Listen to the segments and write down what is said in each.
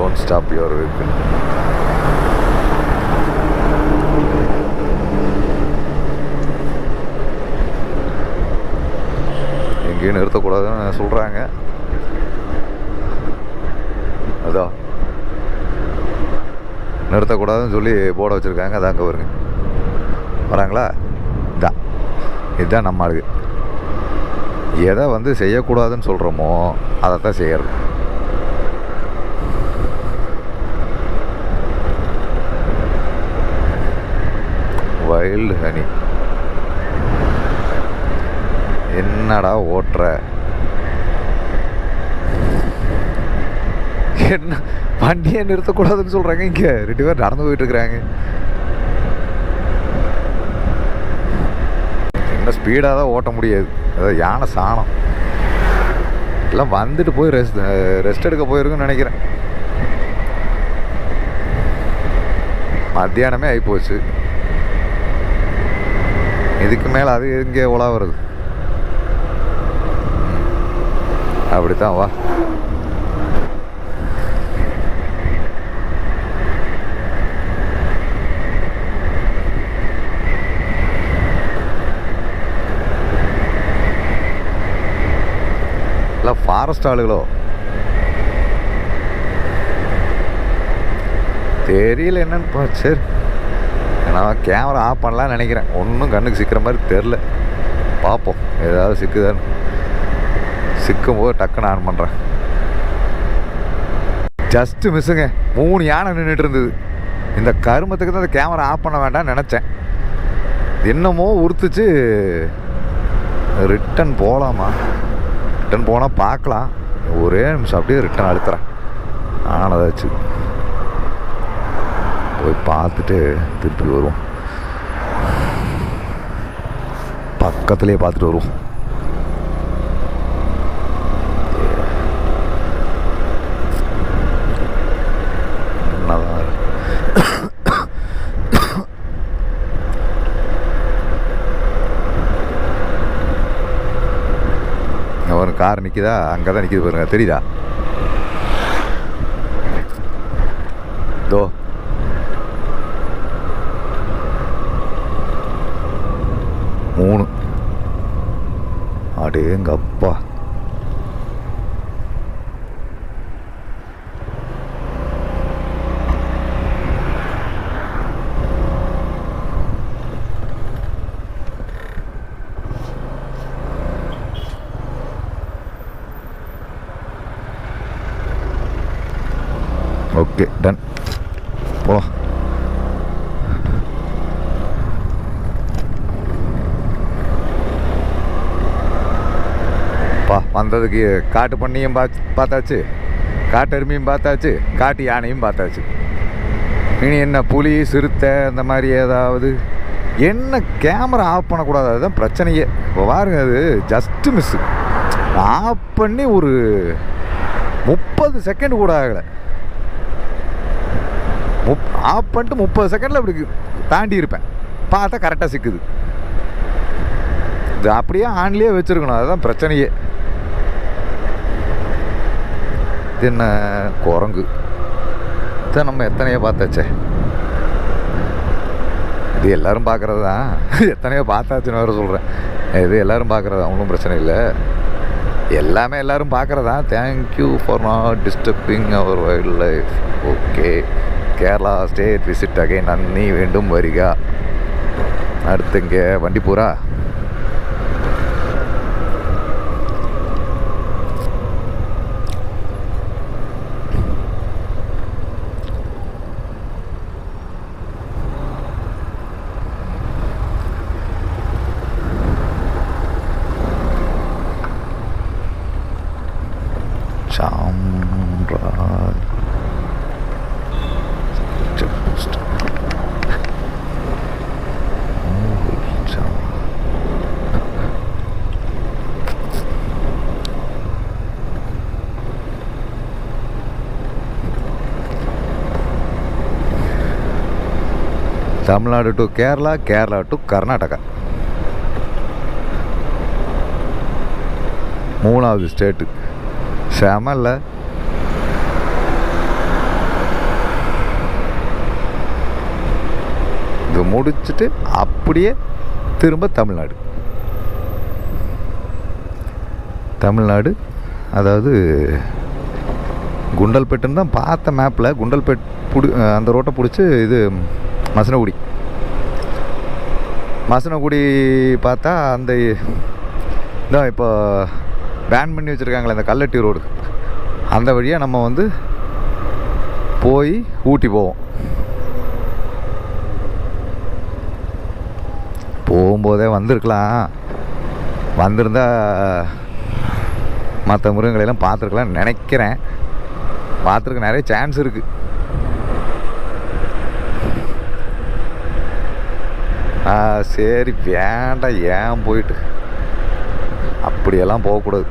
Don't stop your vehicle. எங்கேயும் நிறுத்தக்கூடாதுன்னு சொல்கிறாங்க. அதான் நிறுத்தக்கூடாதுன்னு சொல்லி போர்டை வச்சுருக்காங்க. அதான் அங்கே வருங்க, வராங்களா? இதுதான் நம்ம ஆளுக்கு. எதை வந்து செய்யக்கூடாதுன்னு சொல்கிறோமோ அதைத்தான் செய்கிறது. Wild honey. என்னடா ஓட்டுற? என்ன வண்டியை நிறுத்தக்கூடாதுன்னு சொல்கிறாங்க. இங்கே 2 பேர் நடந்து போயிட்டுருக்குறாங்க. என்ன ஸ்பீடாக தான் ஓட்ட முடியாது. அதாவது யானை சாணம் எல்லாம் வந்துட்டு போய் ரெஸ்ட் எடுக்க போயிருக்குன்னு நினைக்கிறேன். மத்தியானமே ஆகிப்போச்சு. இதுக்கு மேலே அது எங்கே உலா வருது? அப்படித்தான் வா. இல்லை ஃபாரஸ்ட் ஆளுகளோ தெரியல என்னன்னு. சரி, நான் கேமரா ஆஃப் பண்ணலான்னு நினைக்கிறேன். ஒன்றும் கண்ணுக்கு சிக்கிற மாதிரி தெரில. பார்ப்போம் ஏதாவது சிக்குதான்னு. சிக்கும் போது டக்குன்னு ஆன் பண்ணுறேன். ஜஸ்ட்டு மிஸ்ஸுங்க. 3 யானை நின்றுட்டு இருந்தது. இந்த கருமத்துக்கு தான் அந்த கேமரா ஆஃப் பண்ண வேண்டாம்னு நினச்சேன். என்னமோ உறுத்துச்சு. ரிட்டன் போகலாமா? ரிட்டன் போனால் பார்க்கலாம். ஒரே நிமிஷம் அப்படியே ரிட்டன் அழுத்துறேன். ஆனதாச்சு போய் பார்த்துட்டு திருப்பி வருவோம். பக்கத்துலேயே பார்த்துட்டு வருவோம். ஒரு கார் நிற்கிதா? அங்கே தான் நிற்கிது பாருங்க, தெரியுதா? தோ மூணு. அடேங்கப்பா. Okay, done. போகலாம். வந்ததுக்கு காட்டு பண்ணியும் பார்த்தாச்சு, காட்டு எருமையும் பார்த்தாச்சு, காட்டு யானையும் பார்த்தாச்சு. இனி என்ன புலி சிறுத்தை இந்த மாதிரி ஏதாவது? என்ன கேமரா ஆஃப் பண்ணக்கூடாது, அதுதான் பிரச்சனையே. இப்போ பாருங்க, அது ஜஸ்ட்டு மிஸ்ஸு. ஆஃப் பண்ணி ஒரு 30 செகண்ட் கூட ஆகலை. ஆஃப் பண்ணிட்டு 30 செகண்டில் அப்படி தாண்டி இருப்பேன். பார்த்தா கரெக்டாக சிக்குது. இது அப்படியே ஆன்லேயே வச்சுருக்கணும், அதுதான் பிரச்சனையே. இது என்ன குரங்கு? இதான் நம்ம எத்தனையோ பார்த்தாச்சே. இது எல்லோரும் பார்க்குறது தான். எத்தனையோ பார்த்தாச்சுன்னு வேறு சொல்கிறேன். இது எல்லோரும் பார்க்குறது, ஒன்றும் பிரச்சனை இல்லை. எல்லாமே எல்லோரும் பார்க்குறதா. Thank you for not disturbing our wildlife. Okay, Kerala state visit again. நன்றி, வேண்டும் வருக. அடுத்து இங்கே வண்டிப்பூரா. Tamil Nadu to Kerala, Kerala to Karnataka. 3வது ஸ்டேட்டு. செமல்ல. இது முடிச்சுட்டு அப்படியே திரும்ப தமிழ்நாடு, அதாவது குண்டல்பேட்டுன்னு தான் பார்த்த மேப்பில். குண்டல்பேட் அந்த ரோட்டை பிடிச்சி இது மசனகுடி பார்த்தா அந்த இதான் இப்போ பேன் பண்ணி வச்சுருக்காங்களே அந்த கல்லட்டி ரோடு, அந்த வழியாக நம்ம வந்து போய் ஊட்டி போவோம். போகும்போதே வந்திருந்தா மற்ற மிருகங்களெல்லாம் பார்த்துருக்கலாம்னு நினைக்கிறேன். பார்த்துருக்க நிறைய சான்ஸ் இருக்குது. சரி வேண்டாம், ஏன் போயிட்டு அப்படியெல்லாம் போகக்கூடாது.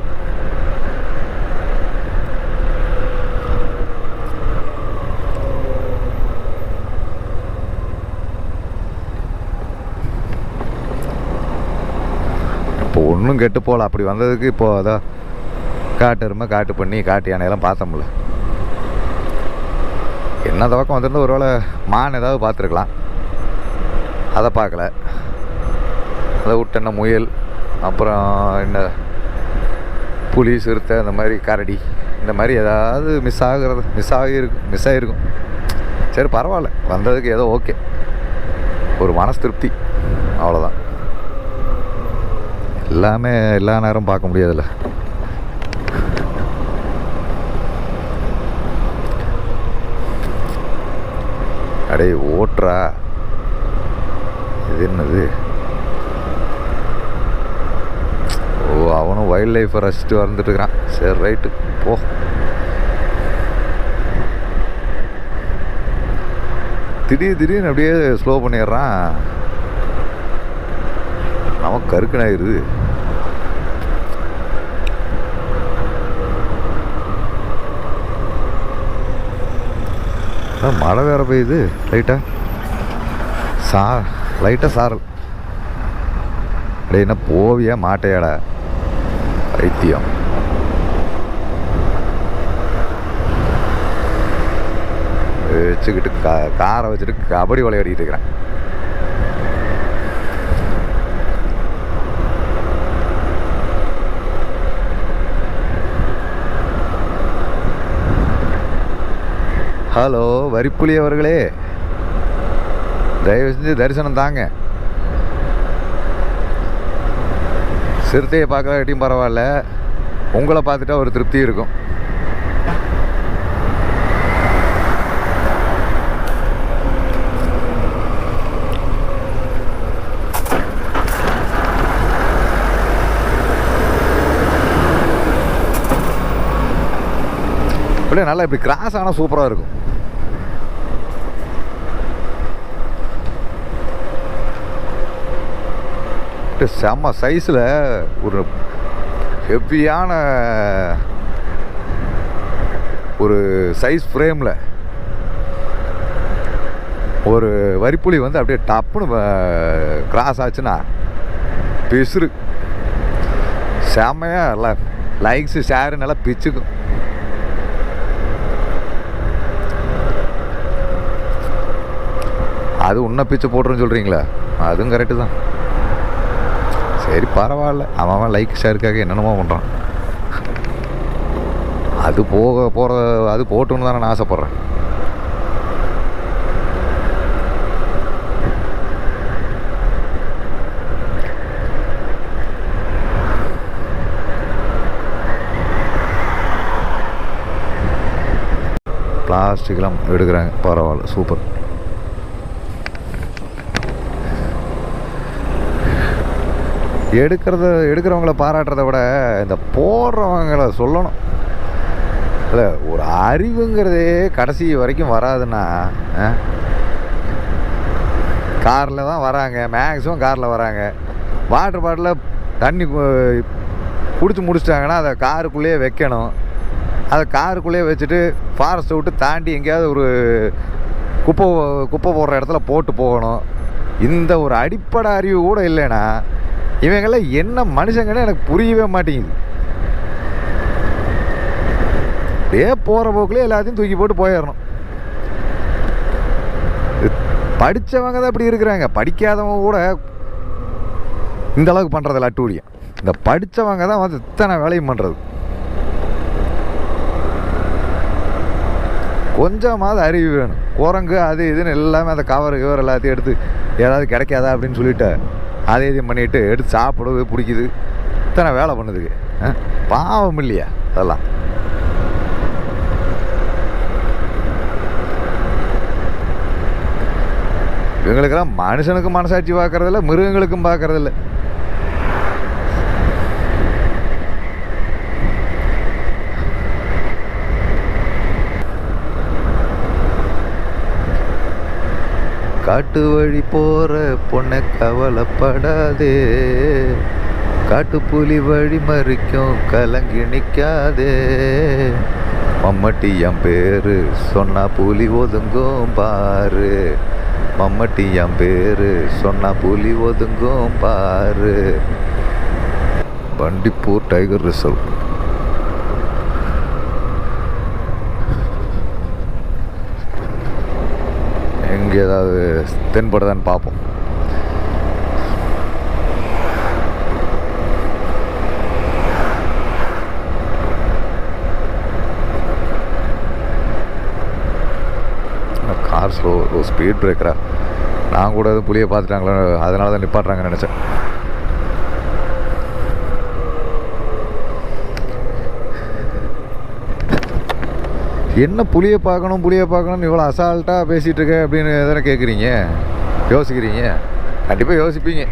இப்போ ஒன்றும் கெட்டு போகல. அப்படி வந்ததுக்கு இப்போது அதான் காட்டு எருமை, காட்டு பண்ணி, காட்டு யானையெல்லாம் பார்த்தோம்ல. என்ன பக்கம் வந்திருந்தா ஒரு வேளை மான் ஏதாவது பார்த்துருக்கலாம், அதை பார்க்கல. அதை விட்டு என்ன முயல், அப்புறம் என்ன புலி, சிறுத்தை, இந்த மாதிரி கரடி, இந்த மாதிரி ஏதாவது மிஸ் ஆகியிருக்கும். சரி பரவாயில்ல, வந்ததுக்கு ஏதோ ஓகே, ஒரு மனசு திருப்தி, அவ்வளோதான். எல்லாமே எல்லா நேரம் பார்க்க முடியாதுல்ல. அடே ஓட்டுறா, இது என்னது? ஓ, அவனும் வைல்ட் லைஃப்பை ரசிச்சுட்டு வந்துட்டு இருக்கிறான். சரி ரைட்டு போ. திடீர்னு அப்படியே ஸ்லோ பண்ணிடுறான். நமக்கு கருக்கனாயிருது. மழை வேற பெய்யுது லைட்டாக சாரல். அப்படியே என்ன போவியா மாட்டையாடா வைத்தியம். வச்சுக்கிட்டு காரை வச்சுட்டு கபடி விளையாடிட்டு இருக்கிறேன். ஹலோ வரிப்புலி அவர்களே, தயவு செஞ்சு தரிசனம் தாங்க. சிறுத்தையை பார்க்கலாட்டியும் பரவாயில்ல, உங்களை பார்த்துட்டா ஒரு திருப்தி இருக்கும். அப்படியே நல்லா இப்படி கிராஸ் ஆனால் சூப்பராக இருக்கும். செம்ம சைஸில் ஒரு ஹெவியான ஒரு சைஸ் ஃப்ரேமில் ஒரு வரிப்புலி வந்து அப்படியே டப்புன்னு கிராஸ் ஆச்சுன்னா பிசுறு செம்மையாக நல்லா லைக்ஸு ஷேரு நல்லா பிச்சுக்கும். அது உன்ன பிச்சு போட்டுருன்னு சொல்கிறீங்களா? அதுவும் கரெக்டு தான். சரி பரவாயில்ல, அவன் லைக் ஷேருக்காக என்னென்னமோ பண்ணுறான். அது அது போட்டுன்னு தானே நான் ஆசைப்பட்றேன். பிளாஸ்டிக்லாம் எடுக்கிறாங்க, பரவாயில்ல, சூப்பர். எடுக்கிறவங்கள பாராட்டுறத விட இந்த போடுறவங்களை சொல்லணும். இல்லை, ஒரு அறிவுங்கிறதே கடைசி வரைக்கும் வராதுன்னா காரில் தான் வராங்க, மேக்ஸிமம் காரில் வராங்க. வாட்டர் பாட்டிலில் தண்ணி குடிச்சு முடிச்சிட்டாங்கன்னா அதை காருக்குள்ளேயே வைக்கணும். அதை காருக்குள்ளேயே வச்சுட்டு ஃபாரஸ்ட்டை விட்டு தாண்டி எங்கேயாவது ஒரு குப்பை போடுற இடத்துல போட்டு போகணும். இந்த ஒரு அடிப்படை அறிவு கூட இல்லைன்னா இவங்கெல்லாம் என்ன மனுஷங்கன்னு எனக்கு புரியவே மாட்டேங்குது. அப்படியே போகிற போக்குலேயே எல்லாத்தையும் தூக்கி போட்டு போயிடணும். படித்தவங்க தான் இப்படி இருக்கிறாங்க. படிக்காதவங்க கூட இந்த அளவுக்கு பண்ணுறதில்ல அட்டூழியம். இந்த படித்தவங்க தான் வந்து இத்தனை வேலையும் பண்ணுறது. கொஞ்சமாவது அறிவு வேணும். குரங்கு அது இதுன்னு எல்லாமே அந்த கவர் எல்லாத்தையும் எடுத்து ஏதாவது கிடைக்காதா அப்படின்னு சொல்லிவிட்டு அதை இதையும் பண்ணிவிட்டு எடுத்து சாப்பிடுவது பிடிக்குது. இத்தனை வேலை பண்ணுதுக்கு பாவம் இல்லையா அதெல்லாம்? இவங்களுக்கெல்லாம் மனுஷனுக்கும் மனசாட்சி பார்க்கறதில்ல, மிருகங்களுக்கும் பார்க்கறதில்ல. காட்டு வழி போகிற பொண்ணை கவலைப்படாதே, காட்டு புலி வழி மறிக்கும் கலங்கி நிற்காதே, மம்மட்டி என் பேரு சொன்னா புலி ஒதுங்கும் பாரு, மம்மட்டி என் பேரு சொன்னா புலி ஒதுங்கும் பாரு. Bandipur tiger reserve. எங்கே ஏதாவது தென்படுதான்னு பார்ப்போம். கார் ஸ்லோ, ஸ்பீட் பிரேக்கரா? நான் கூட எதுவும் புளியை பார்த்துட்டாங்களோ அதனால தான் நிப்பாட்டுறாங்கன்னு நினச்சேன். என்ன புளியை பார்க்கணும்னு இவ்வளோ அசால்ட்டாக பேசிகிட்டு இருக்க அப்படின்னு எதனா கேட்குறீங்க, யோசிக்கிறீங்க? கண்டிப்பாக யோசிப்பீங்க.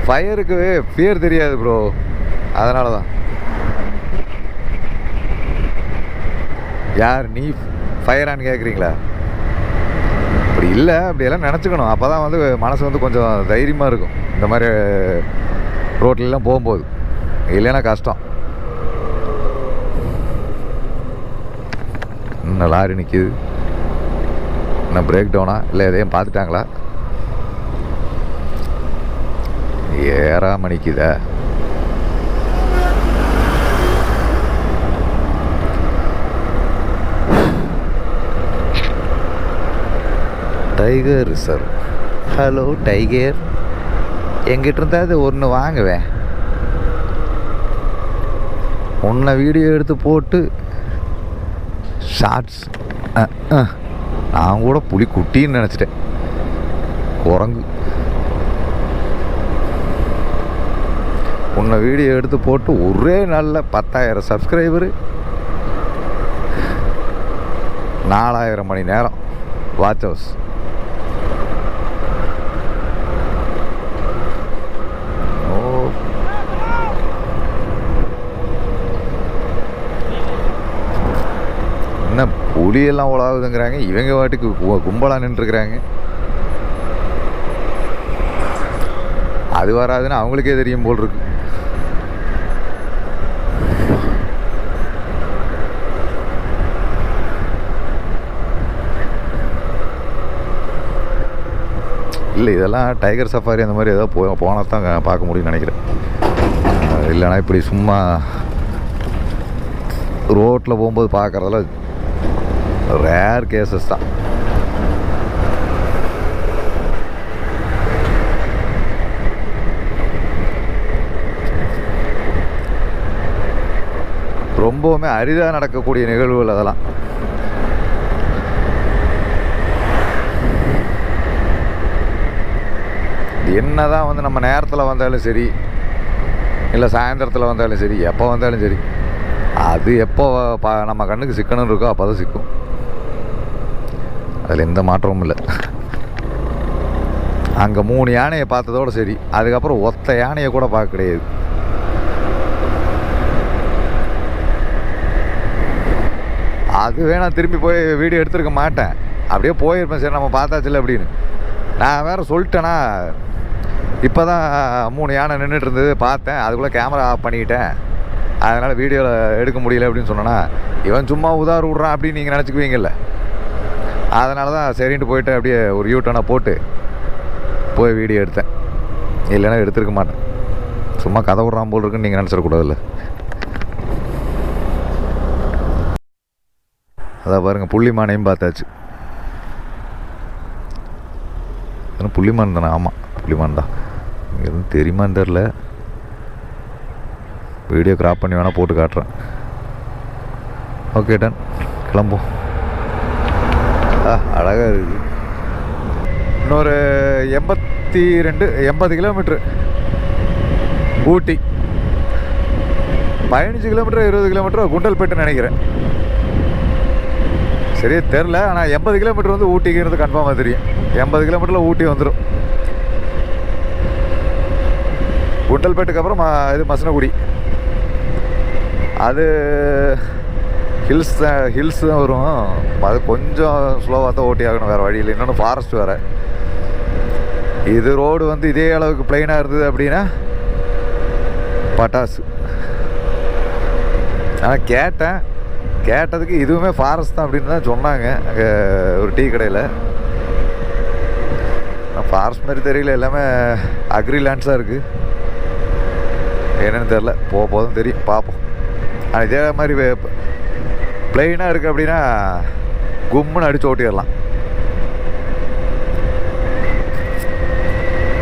ஃபயருக்கு பேர் தெரியாது ப்ரோ, அதனால தான். யார் நீ ஃபயரான்னு கேட்குறீங்களா? அப்படி இல்லை, அப்படியெல்லாம் நினச்சிக்கணும். அப்போ தான் வந்து மனசு வந்து கொஞ்சம் தைரியமாக இருக்கும் இந்த மாதிரி ரோட்லலாம் போகும்போது. இல்லைன்னா கஷ்டம். இன்னும் லாரி நிற்கிது. இன்னும் பிரேக் டவுனா இல்லை எதையும் பார்த்துட்டாங்களா? ஏறாம நிற்கிதா? Tiger reserve. ஹலோ டைகர், எங்கிட்ட இருந்தால் அது ஒன்று வாங்குவேன். உன்னை வீடியோ எடுத்து போட்டு ஷார்ட்ஸ். நான் கூட புலி குட்டின்னு நினச்சிட்டேன். குரங்கு. உன்னை வீடியோ எடுத்து போட்டு ஒரே நாளில் 10,000 சப்ஸ்கிரைபரு, 4,000 மணி நேரம் வாட்ச் ஹவுஸ். என்ன புலியெல்லாம் உலாவுதுங்கிறாங்க, இவங்க வாட்டுக்கு கும்பலாக நின்றுருக்குறாங்க. அது வராதுன்னு அவங்களுக்கே தெரியும் போல் இருக்கு. இல்லை, இதெல்லாம் டைகர் சஃபாரி அந்த மாதிரி ஏதோ போனால் தான் பார்க்க முடியும்னு நினைக்கிறேன். இல்லைனா இப்படி சும்மா ரோட்டில் போகும்போது பார்க்குறதெல்லாம் ரேர் கேசஸ் தான். ரொம்பவுமே அரிதாக நடக்கக்கூடிய நிகழ்வுகள் அதெல்லாம். என்னதான் வந்து நம்ம நேரத்தில் வந்தாலும் சரி, இல்லை சாயந்தரத்தில் வந்தாலும் சரி, எப்போ வந்தாலும் சரி, அது எப்போ நம்ம கண்ணுக்கு சிக்கணும் இருக்கோ அப்போ தான் சிக்கும். அதில் எந்த மாற்றமும் இல்லை. அங்கே 3 யானையை பார்த்ததோடு சரி, அதுக்கப்புறம் ஒத்த யானையை கூட பார்க்க கிடையாது. அது வேணா திரும்பி போய் வீடியோ எடுத்துருக்க மாட்டேன், அப்படியே போயிருப்பேன். சரி நம்ம பார்த்தாச்சில்ல அப்படின்னு. நான் வேறு சொல்லிட்டேன்னா, இப்போ தான் 3 யானை நின்றுட்டு இருந்தது பார்த்தேன், அதுக்குள்ளே கேமரா ஆஃப் பண்ணிக்கிட்டேன், அதனால் வீடியோவில் எடுக்க முடியல அப்படின்னு சொன்னேன்னா, இவன் சும்மா உதாறு விட்றான் அப்படின்னு நீங்கள் நினச்சிக்குவீங்கல்ல. அதனால தான் சரின்ட்டு போயிட்டு அப்படியே ஒரு யூட்டனை போட்டு போய் வீடியோ எடுத்தேன். இல்லைன்னா எடுத்துருக்க மாட்டேன். சும்மா கதை விட்றான் போல் இருக்குன்னு நீங்கள் நினச்சிடக்கூடாதுல்ல. அதான் பாருங்கள், புள்ளி மானையும் பார்த்தாச்சு. எத்தனை புள்ளிமான் தானே? ஆமாம், புள்ளிமான் தான். எதுவும் தெரியுமான்னு தெரில. வீடியோ கிராப் பண்ணி வேணால் போட்டு காட்டுறேன். ஓகே, டன், கிளம்போம். அழகாக இருக்குது. இன்னொரு 80 கிலோமீட்ரு ஊட்டி. 15 கிலோமீட்டர் 20 கிலோமீட்டர் குண்டல்பேட்டுன்னு நினைக்கிறேன், சரியா தெரில. ஆனால் 80 கிலோமீட்டர் வந்து ஊட்டிங்கிறது கன்ஃபார்மாக தெரியும். 80 கிலோமீட்டரில் ஊட்டி வந்துடும். குண்டல்பேட்டுக்கு அப்புறம் இது மசனகுடி. அது ஹில்ஸ் தான் வரும். அது கொஞ்சம் ஸ்லோவாக தான் ஓட்டி ஆகணும், வேறு வழியில். இன்னொன்று ஃபாரஸ்ட் வேறு. இது ரோடு வந்து இதே அளவுக்கு பிளைனாக இருந்தது அப்படின்னா பட்டாசு. ஆனால் கேட்டதுக்கு இதுவுமே ஃபாரஸ்ட் தான் அப்படின்னு தான் சொன்னாங்க அங்கே ஒரு டீ கடையில். ஃபாரஸ்ட் மாதிரி தெரியல, எல்லாமே அக்ரி லேண்ட்ஸாக இருக்குது. என்னென்னு தெரில, போதும் தெரியும், பார்ப்போம். ஆனால் இதே மாதிரி பிளெயினாக இருக்குது அப்படின்னா கும்முன்னு அடித்து ஓட்டிடலாம்.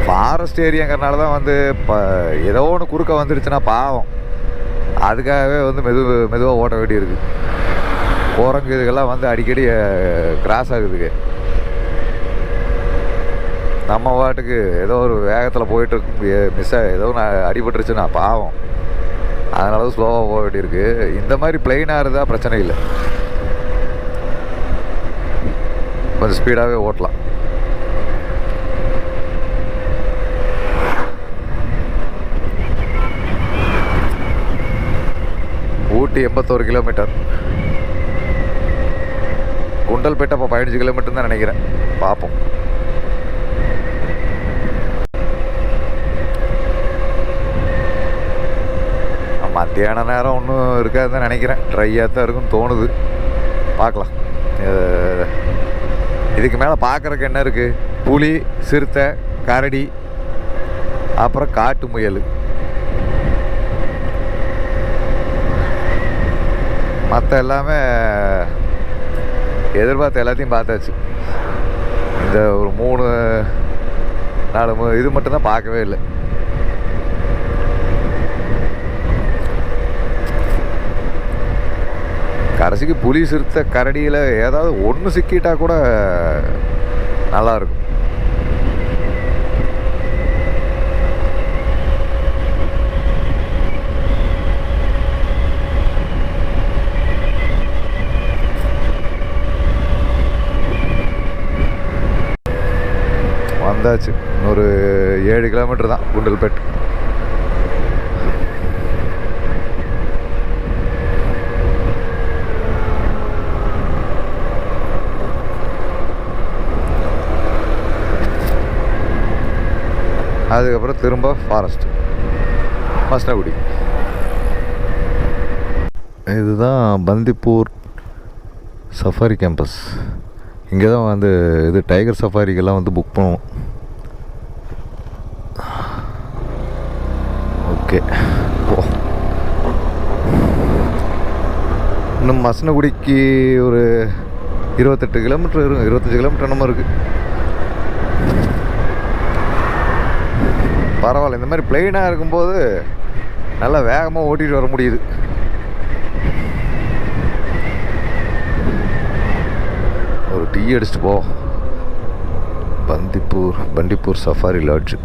ஃபாரஸ்ட் ஏரியாங்கிறனால தான் வந்து இப்போ ஏதோ ஒன்று குறுக்க வந்துடுச்சுன்னா பாவம், அதுக்காகவே வந்து மெதுவாக ஓட்ட வேண்டியிருக்கு. குரங்கு இதுக்கெல்லாம் வந்து அடிக்கடி கிராஸ் ஆகுதுங்க. நம்ம வாட்டுக்கு ஏதோ ஒரு வேகத்தில் போயிட்டு ஏதோ அடிபட்டுருச்சுன்னா பாவம், அதனால தான் ஸ்லோவாக போக வேண்டியிருக்கு. இந்த மாதிரி பிளெயினாக இருந்தால் பிரச்சனை இல்லை, கொஞ்சம் ஸ்பீடாகவே ஓட்டலாம். ஊட்டி 81 கிலோமீட்டர், குண்டல்பேட்டை இப்போ 15 கிலோமீட்டர் தான் நினைக்கிறேன், பார்ப்போம். மத்தியான நேரம் ஒன்றும் இருக்காதுன்னு நினைக்கிறேன், ட்ரையாக தான் இருக்குன்னு தோணுது, பார்க்கலாம். இதுக்கு மேலே பார்க்குறக்கு என்ன இருக்குது? புலி, சிறுத்தை, கரடி, அப்புறம் காட்டு முயல். மற்ற எல்லாமே எதிர்பார்த்த எல்லாத்தையும் பார்த்தாச்சு. இந்த ஒரு 3-4 இது மட்டும்தான் பார்க்கவே இல்லை. கடைசிக்கு புலி, சிறுத்தை, கரடியில் ஏதாவது ஒன்று சிக்கிட்டா கூட நல்லாயிருக்கும். வந்தாச்சு, இன்னொரு 7 கிலோமீட்டர் தான் குண்டல்பேட்டு. அதுக்கப்புறம் திரும்ப ஃபாரஸ்ட், மசனகுடி. இதுதான் பந்திப்பூர் சஃபாரி கேம்பஸ். இங்கே தான் வந்து இது டைகர் சஃபாரிக்கெல்லாம் வந்து புக் பண்ணுவோம். ஓகே, இன்னும் மசனகுடிக்கு ஒரு 28 கிலோமீட்டர் இருக்கும், 25 கிலோமீட்டர் என்னமோ இருக்குது. பரவாயில்ல, இந்த மாதிரி பிளெயினாக இருக்கும்போது நல்லா வேகமாக ஓட்டிகிட்டு வர முடியுது. ஒரு டீ அடிச்சுட்டு போ. Bandipur safari lodge.